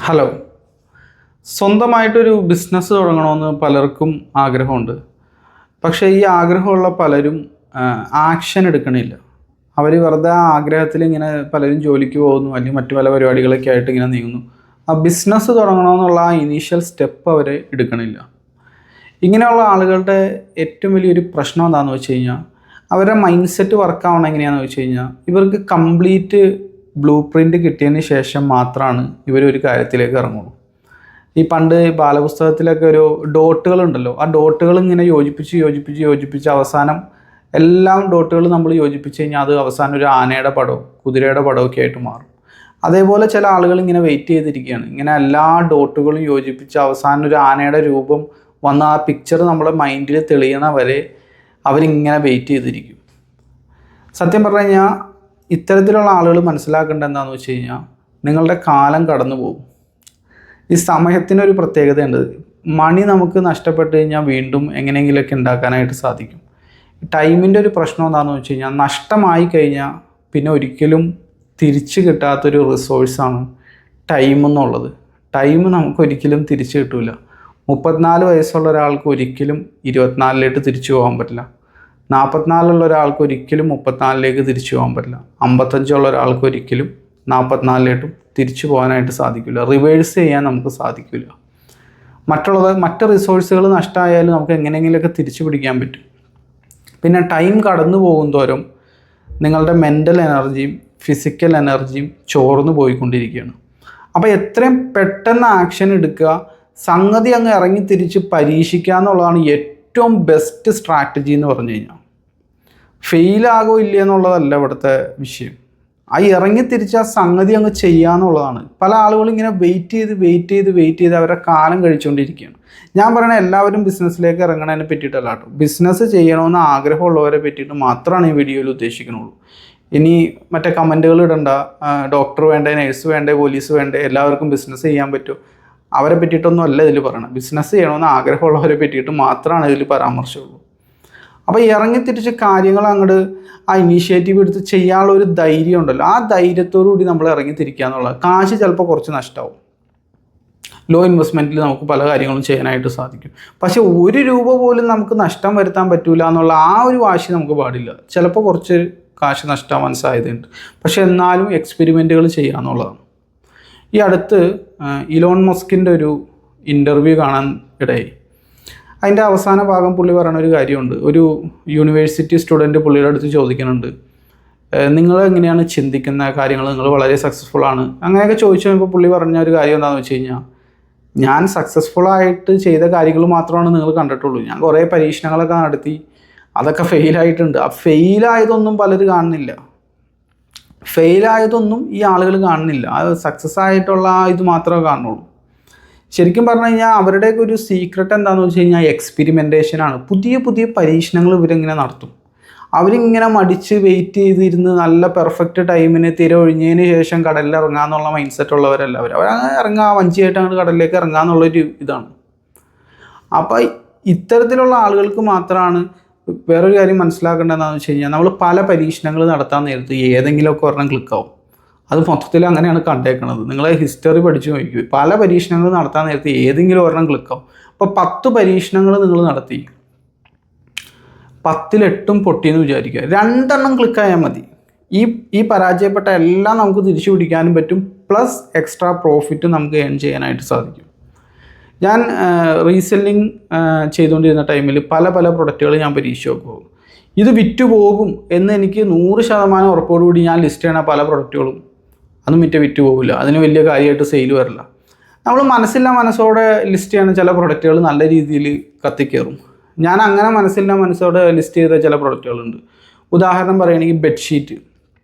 Hello. സ്വന്തമായിട്ടൊരു business തുടങ്ങണമെന്ന് പലർക്കും ആഗ്രഹമുണ്ട്. പക്ഷേ ഈ ആഗ്രഹമുള്ള പലരും ആക്ഷൻ എടുക്കണില്ല. അവർ വെറുതെ ആ ആഗ്രഹത്തിൽ ഇങ്ങനെ പലരും ജോലിക്ക് പോകുന്നു, അല്ലെങ്കിൽ മറ്റു പല പരിപാടികളൊക്കെ ആയിട്ട് ഇങ്ങനെ നീങ്ങുന്നു. ആ ബിസിനസ് തുടങ്ങണമെന്നുള്ള ആ ഇനീഷ്യൽ സ്റ്റെപ്പ് അവർ എടുക്കണില്ല. ഇങ്ങനെയുള്ള ആളുകളുടെ ഏറ്റവും വലിയൊരു പ്രശ്നം എന്താണെന്ന് വെച്ച് കഴിഞ്ഞാൽ, അവരുടെ മൈൻഡ് സെറ്റ് വർക്കാവണം എങ്ങനെയാണെന്ന് വെച്ച് കഴിഞ്ഞാൽ, ഇവർക്ക് കംപ്ലീറ്റ് ബ്ലൂ പ്രിൻ്റ് കിട്ടിയതിന് ശേഷം മാത്രമാണ് ഇവരൊരു കാര്യത്തിലേക്ക് ഇറങ്ങുള്ളൂ. ഈ പണ്ട് ബാലപുസ്തകത്തിലൊക്കെ ഒരു ഡോട്ടുകളുണ്ടല്ലോ, ആ ഡോട്ടുകൾ ഇങ്ങനെ യോജിപ്പിച്ച് അവസാനം എല്ലാം ഡോട്ടുകൾ നമ്മൾ യോജിപ്പിച്ച് കഴിഞ്ഞാൽ അത് അവസാനം ഒരു ആനയുടെ പടവും കുതിരയുടെ പടമൊക്കെ ആയിട്ട് മാറും. അതേപോലെ ചില ആളുകൾ ഇങ്ങനെ വെയിറ്റ് ചെയ്തിരിക്കുകയാണ്. ഇങ്ങനെ എല്ലാ ഡോട്ടുകളും യോജിപ്പിച്ച് അവസാനം ഒരു ആനയുടെ രൂപം വന്ന ആ പിക്ചർ നമ്മുടെ മൈൻഡിൽ തെളിയണ വരെ അവരിങ്ങനെ വെയിറ്റ് ചെയ്തിരിക്കും. സത്യം പറഞ്ഞു കഴിഞ്ഞാൽ ഇത്തരത്തിലുള്ള ആളുകൾ മനസ്സിലാക്കേണ്ടത് എന്താണെന്ന് വെച്ച് കഴിഞ്ഞാൽ, നിങ്ങളുടെ കാലം കടന്നു പോകും. ഈ സമയത്തിനൊരു പ്രത്യേകതയുണ്ട്. മണി നമുക്ക് നഷ്ടപ്പെട്ട് കഴിഞ്ഞാൽ വീണ്ടും എങ്ങനെയെങ്കിലുമൊക്കെ ഉണ്ടാക്കാനായിട്ട് സാധിക്കും. ടൈമിൻ്റെ ഒരു പ്രശ്നം എന്താണെന്ന് വെച്ച് കഴിഞ്ഞാൽ, നഷ്ടമായി കഴിഞ്ഞാൽ പിന്നെ ഒരിക്കലും തിരിച്ചു കിട്ടാത്തൊരു റിസോഴ്സാണ് ടൈം എന്നുള്ളത്. ടൈം നമുക്കൊരിക്കലും തിരിച്ചു കിട്ടില്ല. 34 വയസ്സുള്ള ഒരാൾക്ക് ഒരിക്കലും 24 തിരിച്ചു പോകാൻ പറ്റില്ല. 44 ഒരാൾക്ക് ഒരിക്കലും 34 തിരിച്ചു പോകാൻ പറ്റില്ല. 55 ഒരാൾക്ക് ഒരിക്കലും 44 തിരിച്ചു പോകാനായിട്ട് സാധിക്കില്ല. റിവേഴ്സ് ചെയ്യാൻ നമുക്ക് സാധിക്കില്ല. മറ്റ് റിസോഴ്സുകൾ നഷ്ടമായാലും നമുക്ക് എങ്ങനെയെങ്കിലുമൊക്കെ തിരിച്ചു പിടിക്കാൻ പറ്റും. പിന്നെ ടൈം കടന്നു പോകും തോറും നിങ്ങളുടെ മെൻ്റൽ എനർജിയും ഫിസിക്കൽ എനർജിയും ചോർന്നു പോയിക്കൊണ്ടിരിക്കുകയാണ്. അപ്പോൾ എത്രയും പെട്ടെന്ന് ആക്ഷൻ എടുക്കുക, സംഗതി അങ്ങ് ഇറങ്ങി തിരിച്ച് പരീക്ഷിക്കുക എന്നുള്ളതാണ് ഏറ്റവും ബെസ്റ്റ് സ്ട്രാറ്റജി എന്ന് പറഞ്ഞു കഴിഞ്ഞാൽ. ഫെയിലാകോ ഇല്ല എന്നുള്ളതല്ല ഇവിടുത്തെ വിഷയം. ആ ഇറങ്ങി തിരിച്ച് ആ സംഗതി അങ്ങ് ചെയ്യാന്നുള്ളതാണ്. പല ആളുകളും ഇങ്ങനെ വെയിറ്റ് ചെയ്ത് അവരുടെ കാലം കഴിച്ചുകൊണ്ടിരിക്കുകയാണ്. ഞാൻ പറയണ എല്ലാവരും ബിസിനസ്സിലേക്ക് ഇറങ്ങണതിനെ പറ്റിയിട്ടല്ല കേട്ടോ. ബിസിനസ് ചെയ്യണമെന്ന് ആഗ്രഹമുള്ളവരെ പറ്റിയിട്ട് മാത്രമാണ് ഈ വീഡിയോയിൽ ഉദ്ദേശിക്കുന്നുള്ളൂ. ഇനി മറ്റേ കമൻറ്റുകൾ ഇടണ്ട, ഡോക്ടർ വേണ്ടേ, നേഴ്സ് വേണ്ടേ, പോലീസ് വേണ്ടേ, എല്ലാവർക്കും ബിസിനസ് ചെയ്യാൻ പറ്റുമോ, അവരെ പറ്റിയിട്ടൊന്നും അല്ല ഇതിൽ പറയണം. ബിസിനസ് ചെയ്യണമെന്ന് ആഗ്രഹമുള്ളവരെ പറ്റിയിട്ട് മാത്രമാണ് ഇതിൽ പരാമർശമുള്ളൂ. അപ്പോൾ ഇറങ്ങിത്തിരിച്ച് കാര്യങ്ങൾ അങ്ങോട്ട് ആ ഇനീഷ്യേറ്റീവ് എടുത്ത് ചെയ്യാനുള്ള ഒരു ധൈര്യം ഉണ്ടല്ലോ, ആ ധൈര്യത്തോടു കൂടി നമ്മൾ ഇറങ്ങിത്തിരിക്കുക എന്നുള്ളത്. കാശ് ചിലപ്പോൾ കുറച്ച് നഷ്ടമാവും. ലോ ഇൻവെസ്റ്റ്മെൻറ്റിൽ നമുക്ക് പല കാര്യങ്ങളും ചെയ്യാനായിട്ട് സാധിക്കും. പക്ഷേ 1 രൂപ പോലും നമുക്ക് നഷ്ടം വരുത്താൻ പറ്റില്ല എന്നുള്ള ആ ഒരു വാശി നമുക്ക് പാടില്ല. ചിലപ്പോൾ കുറച്ച് കാശ് നഷ്ടമാവാൻ സാധ്യതയുണ്ട്. പക്ഷേ എന്നാലും എക്സ്പെരിമെൻറ്റുകൾ ചെയ്യുക എന്നുള്ളതാണ്. ഈ അടുത്ത് ഇലോൺ മസ്കിൻ്റെ ഒരു ഇൻ്റർവ്യൂ കാണാൻ ഇടയായി. അതിൻ്റെ അവസാന ഭാഗം പുള്ളി പറയുന്ന ഒരു കാര്യമുണ്ട്. ഒരു യൂണിവേഴ്സിറ്റി സ്റ്റുഡൻറ്റ് പുള്ളിയുടെ അടുത്ത് ചോദിക്കുന്നുണ്ട്, നിങ്ങൾ എങ്ങനെയാണ് ചിന്തിക്കുന്ന കാര്യങ്ങൾ, നിങ്ങൾ വളരെ സക്സസ്ഫുള്ളാണ് അങ്ങനെയൊക്കെ ചോദിച്ചു കഴിയുമ്പോൾ പുള്ളി പറഞ്ഞ ഒരു കാര്യം എന്താണെന്ന് വെച്ച് കഴിഞ്ഞാൽ, ഞാൻ സക്സസ്ഫുള്ളായിട്ട് ചെയ്ത കാര്യങ്ങൾ മാത്രമാണ് നിങ്ങൾ കണ്ടിട്ടുള്ളൂ. ഞാൻ കുറേ പരീക്ഷണങ്ങളൊക്കെ നടത്തി, അതൊക്കെ ഫെയിലായിട്ടുണ്ട്. ആ ഫെയിലായതൊന്നും പലരും കാണുന്നില്ല. ഫെയിലായതൊന്നും ഈ ആളുകൾ കാണുന്നില്ല. അത് സക്സസ് ആയിട്ടുള്ള ഇത് മാത്രമേ കാണുള്ളൂ. ശരിക്കും പറഞ്ഞു കഴിഞ്ഞാൽ അവരുടെയൊക്കെ ഒരു സീക്രട്ട് എന്താണെന്ന് വെച്ച് കഴിഞ്ഞാൽ എക്സ്പെരിമെൻറ്റേഷനാണ്. പുതിയ പരീക്ഷണങ്ങൾ ഇവരിങ്ങനെ നടത്തും. അവരിങ്ങനെ മടിച്ച് വെയിറ്റ് ചെയ്തിരുന്ന് നല്ല പെർഫെക്റ്റ് ടൈമിന് തിര ഒഴിഞ്ഞതിന് ശേഷം കടലിൽ ഇറങ്ങാമെന്നുള്ള മൈൻഡ് സെറ്റ് ഉള്ളവരല്ല അവർ. ഇറങ്ങുക, വഞ്ചിയായിട്ട് അങ്ങോട്ട് കടലിലേക്ക് ഇറങ്ങുക എന്നുള്ളൊരു ഇതാണ്. അപ്പോൾ ഇത്തരത്തിലുള്ള ആളുകൾക്ക് മാത്രമാണ്. വേറൊരു കാര്യം മനസ്സിലാക്കേണ്ടത് എന്താണെന്ന് വെച്ച് കഴിഞ്ഞാൽ, നമ്മൾ പല പരീക്ഷണങ്ങൾ നടത്താൻ നേരത്ത് ഏതെങ്കിലുമൊക്കെ ഒരെണ്ണം ക്ലിക്കാവും. അത് മൊത്തത്തിൽ അങ്ങനെയാണ് കണ്ടേക്കുന്നത്. നിങ്ങൾ ഹിസ്റ്ററി പഠിച്ചു നോക്കിക്കൂ. പല പരീക്ഷണങ്ങൾ നടത്താൻ നേരത്തെ ഏതെങ്കിലും ഒരെണ്ണം ക്ലിക്കാവും. അപ്പോൾ 10 പരീക്ഷണങ്ങൾ നിങ്ങൾ നടത്തി, 10ൽ 8 പൊട്ടിയെന്ന് വിചാരിക്കുക. 2 ക്ലിക്കായാൽ മതി. ഈ പരാജയപ്പെട്ട എല്ലാം നമുക്ക് തിരിച്ചു പിടിക്കാനും പറ്റും. പ്ലസ് എക്സ്ട്രാ പ്രോഫിറ്റ് നമുക്ക് ഏൺ ചെയ്യാനായിട്ട് സാധിക്കും. ഞാൻ റീസെല്ലിങ് ചെയ്തുകൊണ്ടിരുന്ന ടൈമിൽ പല പ്രൊഡക്റ്റുകൾ ഞാൻ പരീക്ഷിച്ച് നോക്കുമ്പോൾ ഇത് വിറ്റുപോകും എന്ന് എനിക്ക് 100% ഉറപ്പോടുകൂടി ഞാൻ ലിസ്റ്റ് ചെയ്യണ പല പ്രൊഡക്റ്റുകളും അതൊന്നും വിറ്റ് പോകില്ല. അതിന് വലിയ കാര്യമായിട്ട് സെയിൽ വരില്ല. നമ്മൾ മനസ്സോടെ ലിസ്റ്റ് ചെയ്യുന്ന ചില പ്രൊഡക്റ്റുകൾ നല്ല രീതിയിൽ കത്തിക്കയറും. ഞാൻ അങ്ങനെ മനസ്സോടെ ലിസ്റ്റ് ചെയ്ത ചില പ്രൊഡക്റ്റുകളുണ്ട്. ഉദാഹരണം പറയുകയാണെങ്കിൽ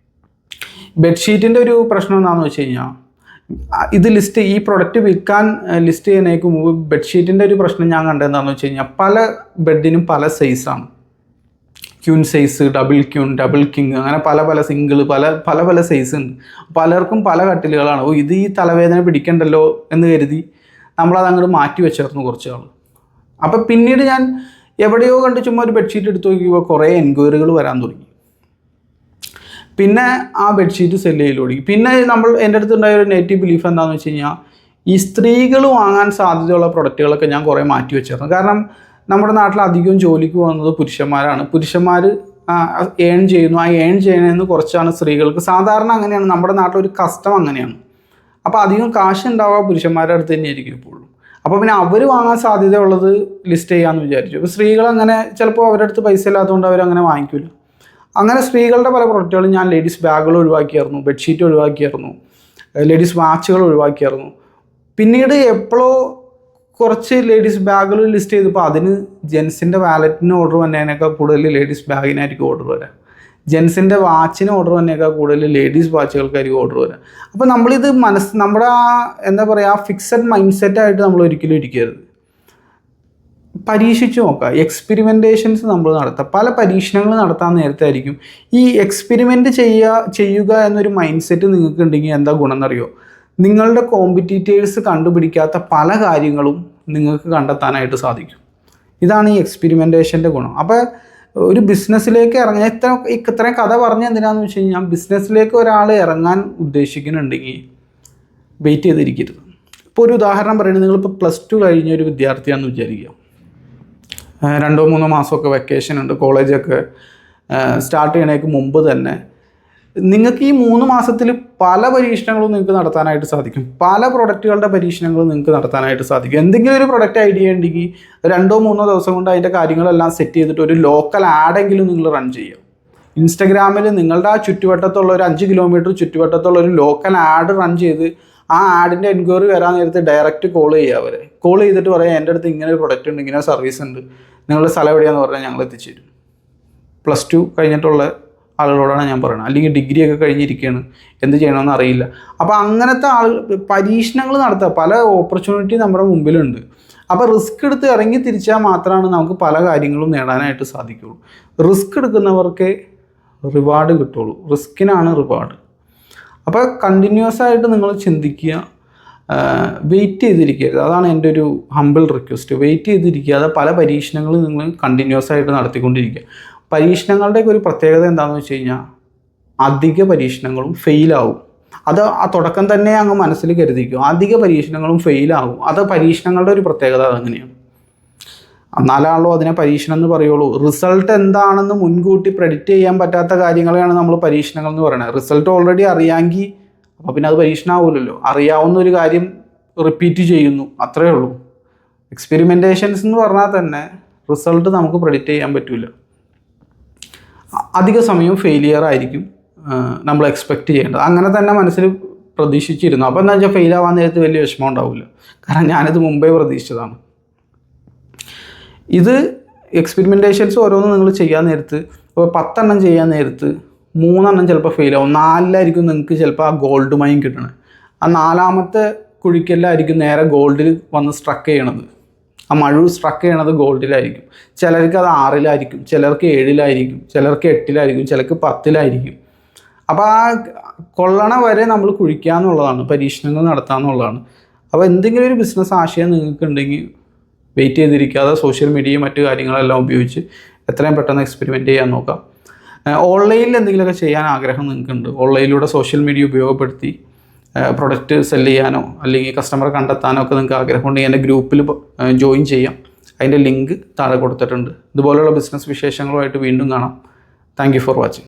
ബെഡ്ഷീറ്റിൻ്റെ ഒരു പ്രശ്നം എന്താണെന്ന് വെച്ച് കഴിഞ്ഞാൽ, ഈ പ്രൊഡക്റ്റ് വിൽക്കാൻ ലിസ്റ്റ് ചെയ്യുന്നതിന് മുമ്പ് ബെഡ്ഷീറ്റിൻ്റെ ഒരു പ്രശ്നം ഞാൻ കണ്ടതെന്താണെന്ന് വെച്ച് കഴിഞ്ഞാൽ, പല ബെഡിനും പല സൈസാണ്. ക്യൂൻ സൈസ്, ഡബിൾ കിങ്, അങ്ങനെ പല സിംഗിള്, പല സൈസ് ഉണ്ട്. പലർക്കും പല കട്ടിലുകളാണ്. ഇത് ഈ തലവേദന പിടിക്കണ്ടല്ലോ എന്ന് കരുതി നമ്മളത് അങ്ങോട്ട് മാറ്റി വെച്ചായിരുന്നു കുറച്ച് ആൾ. അപ്പം പിന്നീട് ഞാൻ എവിടെയോ കണ്ട് ചുമ്മാ ഒരു ബെഡ്ഷീറ്റ് എടുത്ത് നോക്കിയപ്പോൾ കുറേ എൻക്വയറികൾ വരാൻ തുടങ്ങി. പിന്നെ ആ ബെഡ്ഷീറ്റ് സെല്ല് ചെയ്യൽ തുടങ്ങി. പിന്നെ എൻ്റെ അടുത്തുണ്ടായ ഒരു നെഗറ്റീവ് ബിലീഫ് എന്താണെന്ന് വെച്ച് കഴിഞ്ഞാൽ, ഈ സ്ത്രീകൾ വാങ്ങാൻ സാധ്യതയുള്ള പ്രൊഡക്റ്റുകളൊക്കെ ഞാൻ കുറേ മാറ്റി വെച്ചിരുന്നു. കാരണം നമ്മുടെ നാട്ടിൽ അധികവും ജോലിക്ക് പോകുന്നത് പുരുഷന്മാരാണ്. പുരുഷന്മാർ ഏൺ ചെയ്യുന്നു. ആ ഏൺ ചെയ്യുന്നതിന് കുറച്ചാണ് സ്ത്രീകൾക്ക്. സാധാരണ അങ്ങനെയാണ്, നമ്മുടെ നാട്ടിലൊരു കസ്റ്റം അങ്ങനെയാണ്. അപ്പോൾ അധികം കാശ് ഉണ്ടാവുക പുരുഷന്മാരുടെ അടുത്ത് തന്നെയായിരിക്കും ഇപ്പോഴും. അപ്പോൾ പിന്നെ അവർ വാങ്ങാൻ സാധ്യതയുള്ളത് ലിസ്റ്റ് ചെയ്യാമെന്ന് വിചാരിച്ചു. അപ്പോൾ സ്ത്രീകൾ അങ്ങനെ ചിലപ്പോൾ അവരുടെ അടുത്ത് പൈസ ഇല്ലാത്തതുകൊണ്ട് അവരങ്ങനെ വാങ്ങിക്കില്ല. അങ്ങനെ സ്ത്രീകളുടെ പല പ്രൊഡക്റ്റുകളും ഞാൻ ലേഡീസ് ബാഗുകൾ ഒഴിവാക്കിയായിരുന്നു, ബെഡ്ഷീറ്റ് ഒഴിവാക്കിയായിരുന്നു, ലേഡീസ് വാച്ചുകൾ ഒഴിവാക്കിയായിരുന്നു. പിന്നീട് എപ്പോഴോ കുറച്ച് ലേഡീസ് ബാഗുകൾ ലിസ്റ്റ് ചെയ്തപ്പോൾ അതിന് ജെൻസിൻ്റെ വാലറ്റിന് ഓർഡർ വന്നതിനേക്കാൾ കൂടുതൽ ലേഡീസ് ബാഗിനായിരിക്കും ഓർഡർ വരാം. ജെൻസിൻ്റെ വാച്ചിന് ഓർഡർ വന്നേക്കാൾ കൂടുതൽ ലേഡീസ് വാച്ചുകൾക്കായിരിക്കും ഓർഡർ വരാം. അപ്പോൾ നമ്മളിത് നമ്മുടെ എന്താ പറയുക, ഫിക്സഡ് മൈൻഡ് സെറ്റായിട്ട് നമ്മൾ ഒരിക്കലും ഇരിക്കരുത്. പരീക്ഷിച്ച് നോക്കുക, എക്സ്പെരിമെൻറ്റേഷൻസ് നമ്മൾ നടത്തുക. പല പരീക്ഷണങ്ങൾ നടത്താൻ നേരത്തായിരിക്കും ഈ എക്സ്പെരിമെൻ്റ് ചെയ്യുക എന്നൊരു മൈൻഡ് സെറ്റ് നിങ്ങൾക്ക് ഉണ്ടെങ്കിൽ എന്താ ഗുണം എന്നറിയോ? നിങ്ങളുടെ കോമ്പറ്റീറ്റേഴ്സ് കണ്ടുപിടിക്കാത്ത പല കാര്യങ്ങളും നിങ്ങൾക്ക് കണ്ടെത്താനായിട്ട് സാധിക്കും. ഇതാണ് ഈ എക്സ്പെരിമെൻറ്റേഷൻ്റെ ഗുണം. അപ്പോൾ ഒരു ബിസിനസ്സിലേക്ക് ഇറങ്ങാൻ ഇത്രയും കഥ പറഞ്ഞ എന്തിനാണെന്ന് വെച്ച് കഴിഞ്ഞാൽ, ബിസിനസ്സിലേക്ക് ഒരാൾ ഇറങ്ങാൻ ഉദ്ദേശിക്കുന്നുണ്ടെങ്കിൽ വെയിറ്റ് ചെയ്തിരിക്കരുത്. ഇപ്പോൾ ഒരു ഉദാഹരണം പറയുന്നത്, നിങ്ങളിപ്പോൾ +2 കഴിഞ്ഞ ഒരു വിദ്യാർത്ഥിയാണെന്ന് വിചാരിക്കുക. 2-3 മാസമൊക്കെ വെക്കേഷൻ ഉണ്ട്, കോളേജൊക്കെ സ്റ്റാർട്ട് ചെയ്യണേക്ക് മുമ്പ് തന്നെ നിങ്ങൾക്ക് ഈ 3 മാസത്തിൽ പല പരീക്ഷണങ്ങളും നിങ്ങൾക്ക് നടത്താനായിട്ട് സാധിക്കും. പല പ്രൊഡക്റ്റുകളുടെ പരീക്ഷണങ്ങളും നിങ്ങൾക്ക് നടത്താനായിട്ട് സാധിക്കും. എന്തെങ്കിലും ഒരു പ്രൊഡക്റ്റ് ഐഡിയ ഉണ്ടെങ്കിൽ 2-3 ദിവസം കൊണ്ട് അതിൻ്റെ കാര്യങ്ങളെല്ലാം സെറ്റ് ചെയ്തിട്ട് ഒരു ലോക്കൽ ആഡെങ്കിലും നിങ്ങൾ റൺ ചെയ്യുക. ഇൻസ്റ്റഗ്രാമിൽ നിങ്ങളുടെ ആ ചുറ്റുവട്ടത്തുള്ള ഒരു 5 കിലോമീറ്റർ ചുറ്റുവട്ടത്തുള്ള ഒരു ലോക്കൽ ആഡ് റൺ ചെയ്ത് ആ ആഡിൻ്റെ എൻക്വയറി വരാൻ നേരത്ത് ഡയറക്റ്റ് കോൾ ചെയ്യുക. അവരെ കോൾ ചെയ്തിട്ട് പറയാം, എൻ്റെ അടുത്ത് ഇങ്ങനെ ഒരു പ്രൊഡക്റ്റ് ഉണ്ട്, ഇങ്ങനെ സർവീസ് ഉണ്ട്, നിങ്ങളുടെ സ്ഥലം എവിടെയാണെന്ന് പറഞ്ഞാൽ ഞങ്ങൾ എത്തിച്ചേരും. +2 കഴിഞ്ഞിട്ടുള്ള ആളുകളോടാണ് ഞാൻ പറയുന്നത്. അല്ലെങ്കിൽ ഡിഗ്രിയൊക്കെ കഴിഞ്ഞിരിക്കുകയാണ്, എന്ത് ചെയ്യണമെന്ന് അറിയില്ല. അപ്പോൾ അങ്ങനത്തെ പരീക്ഷണങ്ങൾ നടത്തുക. പല ഓപ്പർച്യൂണിറ്റി നമ്മുടെ മുമ്പിലുണ്ട്. അപ്പോൾ റിസ്ക് എടുത്ത് ഇറങ്ങി തിരിച്ചാൽ മാത്രമാണ് നമുക്ക് പല കാര്യങ്ങളും നേടാനായിട്ട് സാധിക്കുകയുള്ളൂ. റിസ്ക് എടുക്കുന്നവർക്ക് റിവാർഡ് കിട്ടുള്ളൂ. റിസ്കിനാണ് റിവാർഡ്. അപ്പോൾ കണ്ടിന്യൂസ് ആയിട്ട് നിങ്ങൾ ചിന്തിക്കുക, വെയിറ്റ് ചെയ്തിരിക്കരുത്. അതാണ് എൻ്റെ ഒരു ഹമ്പിൾ റിക്വസ്റ്റ്. വെയിറ്റ് ചെയ്തിരിക്കാതെ പല പരീക്ഷണങ്ങളും നിങ്ങൾ കണ്ടിന്യൂസ് ആയിട്ട് നടത്തിക്കൊണ്ടിരിക്കുക. പരീക്ഷണങ്ങളുടെയൊക്കെ ഒരു പ്രത്യേകത എന്താണെന്ന് വെച്ച് കഴിഞ്ഞാൽ, അധിക പരീക്ഷണങ്ങളും ഫെയിലാവും. അത് ആ തുടക്കം തന്നെ അങ്ങ് മനസ്സിൽ കരുതിക്കും. അധിക പരീക്ഷണങ്ങളും ഫെയിലാവും. അത് പരീക്ഷണങ്ങളുടെ ഒരു പ്രത്യേകത അതങ്ങനെയാണ്. എന്നാലാണല്ലോ അതിനെ പരീക്ഷണം എന്ന് പറയുള്ളൂ. റിസൾട്ട് എന്താണെന്ന് മുൻകൂട്ടി പ്രെഡിക്റ്റ് ചെയ്യാൻ പറ്റാത്ത കാര്യങ്ങളെയാണ് നമ്മൾ പരീക്ഷണങ്ങൾ എന്ന് പറയുന്നത്. റിസൾട്ട് ഓൾറെഡി അറിയാമെങ്കിൽ അപ്പോൾ പിന്നെ അത് പരീക്ഷണമാവില്ലല്ലോ. അറിയാവുന്ന ഒരു കാര്യം റിപ്പീറ്റ് ചെയ്യുന്നു, അത്രയേ ഉള്ളൂ. എക്സ്പെരിമെൻറ്റേഷൻസ് എന്ന് പറഞ്ഞാൽ തന്നെ റിസൾട്ട് നമുക്ക് പ്രെഡിക്റ്റ് ചെയ്യാൻ പറ്റില്ല. അധിക സമയം ഫെയിലിയർ ആയിരിക്കും നമ്മൾ എക്സ്പെക്റ്റ് ചെയ്യേണ്ടത്. അങ്ങനെ തന്നെ മനസ്സിൽ പ്രതീക്ഷിച്ചിരുന്നു. അപ്പോൾ എന്താ വെച്ചാൽ ഫെയിലാവാൻ നേരത്ത് വലിയ വിഷമം ഉണ്ടാവില്ല. കാരണം ഞാനിത് മുമ്പേ പ്രതീക്ഷിച്ചതാണ്. ഇത് എക്സ്പെരിമെൻറ്റേഷൻസ് ഓരോന്നും നിങ്ങൾ ചെയ്യാൻ നേരത്ത്, ഇപ്പോൾ 10 എണ്ണം ചെയ്യാൻ നേരത്ത് 3 എണ്ണം ചിലപ്പോൾ ഫെയിലാവും. 4-ലായിരിക്കും നിങ്ങൾക്ക് ചിലപ്പോൾ ആ ഗോൾഡ് മൈൻ കിട്ടണത്. ആ 4-ാമത്തെ കുഴിക്കല്ലായിരിക്കും നേരെ ഗോൾഡിൽ വന്ന് സ്ട്രക്ക് ചെയ്യണത്. ആ മഴ സ്ട്രക്ക് ചെയ്യണത് ഗോൾഡിലായിരിക്കും. ചിലർക്ക് അത് 6-ലായിരിക്കും, ചിലർക്ക് 7-ലായിരിക്കും, ചിലർക്ക് 8-ലായിരിക്കും, ചിലർക്ക് 10-ലായിരിക്കും. അപ്പോൾ ആ കൊള്ളണ വരെ നമ്മൾ കുഴിക്കുക എന്നുള്ളതാണ്, പരീക്ഷണങ്ങൾ നടത്തുക എന്നുള്ളതാണ്. അപ്പോൾ എന്തെങ്കിലും ഒരു ബിസിനസ് ആശയം നിങ്ങൾക്ക് ഉണ്ടെങ്കിൽ വെയിറ്റ് ചെയ്തിരിക്കാതെ സോഷ്യൽ മീഡിയയും മറ്റു കാര്യങ്ങളെല്ലാം ഉപയോഗിച്ച് എത്രയും പെട്ടെന്ന് എക്സ്പെരിമെൻറ്റ് ചെയ്യാൻ നോക്കാം. ഓൺലൈനിൽ എന്തെങ്കിലുമൊക്കെ ചെയ്യാൻ ആഗ്രഹം നിങ്ങൾക്കുണ്ട്, ഓൺലൈനിലൂടെ സോഷ്യൽ മീഡിയ ഉപയോഗപ്പെടുത്തി പ്രൊഡക്റ്റ് സെല് ചെയ്യാനോ അല്ലെങ്കിൽ കസ്റ്റമറെ കണ്ടെത്താനോ ഒക്കെ നിങ്ങൾക്ക് ആഗ്രഹമുണ്ടെങ്കിൽ എൻ്റെ ഗ്രൂപ്പിൽ ജോയിൻ ചെയ്യാം. അതിൻ്റെ ലിങ്ക് താഴെ കൊടുത്തിട്ടുണ്ട്. ഇതുപോലെയുള്ള ബിസിനസ് വിശേഷങ്ങളുമായിട്ട് വീണ്ടും കാണാം. Thank you for watching.